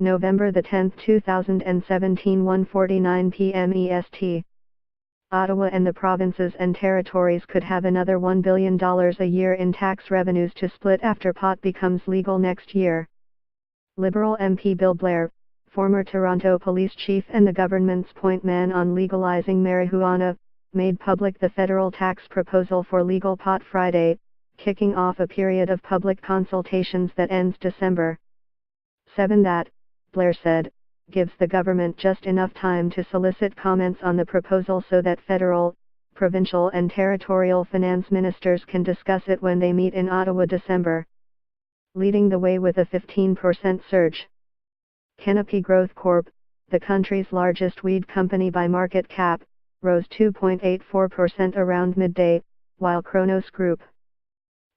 November 10, 2017, 1:49 p.m. EST. Ottawa and the provinces and territories could have another $1 billion a year in tax revenues to split after pot becomes legal next year. Liberal MP Bill Blair, former Toronto police chief and the government's point man on legalizing marijuana, made public the federal tax proposal for legal pot Friday, kicking off a period of public consultations that ends December 7. That, Blair said, gives the government just enough time to solicit comments on the proposal so that federal, provincial and territorial finance ministers can discuss it when they meet in Ottawa December. Leading the way with a 15% surge. Canopy Growth Corp., the country's largest weed company by market cap, rose 2.84% around midday, while Kronos Group,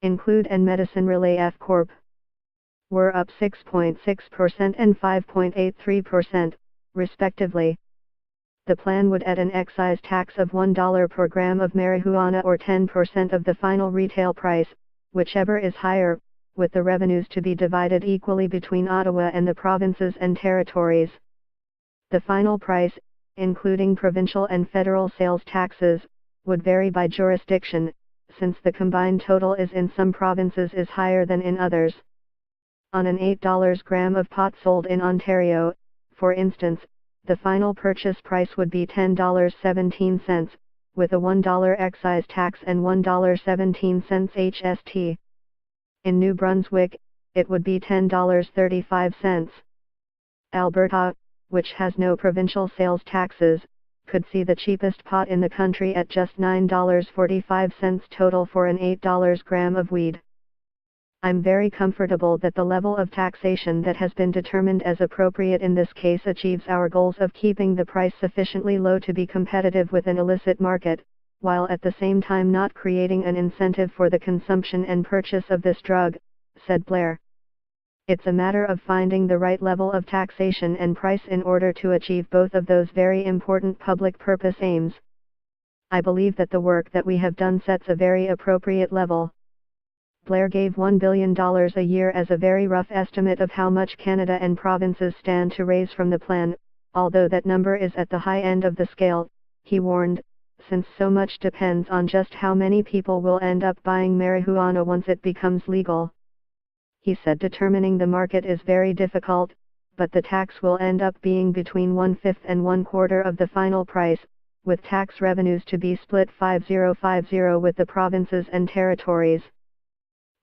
Include and Medicine Relay F Corp. were up 6.6% and 5.83%, respectively. The plan would add an excise tax of $1 per gram of marijuana or 10% of the final retail price, whichever is higher, with the revenues to be divided equally between Ottawa and the provinces and territories. The final price, including provincial and federal sales taxes, would vary by jurisdiction, since the combined total is in some provinces is higher than in others. On an $8 gram of pot sold in Ontario, for instance, the final purchase price would be $10.17, with a $1 excise tax and $1.17 HST. In New Brunswick, it would be $10.35. Alberta, which has no provincial sales taxes, could see the cheapest pot in the country at just $9.45 total for an $8 gram of weed. I'm very comfortable that the level of taxation that has been determined as appropriate in this case achieves our goals of keeping the price sufficiently low to be competitive with an illicit market, while at the same time not creating an incentive for the consumption and purchase of this drug, said Blair. It's a matter of finding the right level of taxation and price in order to achieve both of those very important public purpose aims. I believe that the work that we have done sets a very appropriate level. Blair gave $1 billion a year as a very rough estimate of how much Canada and provinces stand to raise from the plan, although that number is at the high end of the scale, he warned, since so much depends on just how many people will end up buying marijuana once it becomes legal. He said determining the market is very difficult, but the tax will end up being between 1/5 and 1/4 of the final price, with tax revenues to be split 50-50 with the provinces and territories.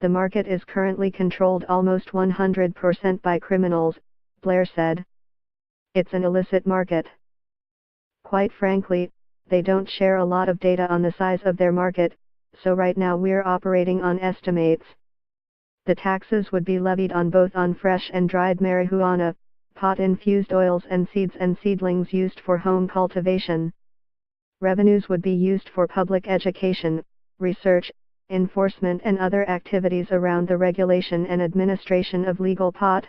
The market is currently controlled almost 100% by criminals, Blair said. It's an illicit market. Quite frankly, they don't share a lot of data on the size of their market, so right now we're operating on estimates. The taxes would be levied on both on fresh and dried marijuana, pot-infused oils and seeds and seedlings used for home cultivation. Revenues would be used for public education, research, enforcement and other activities around the regulation and administration of legal pot.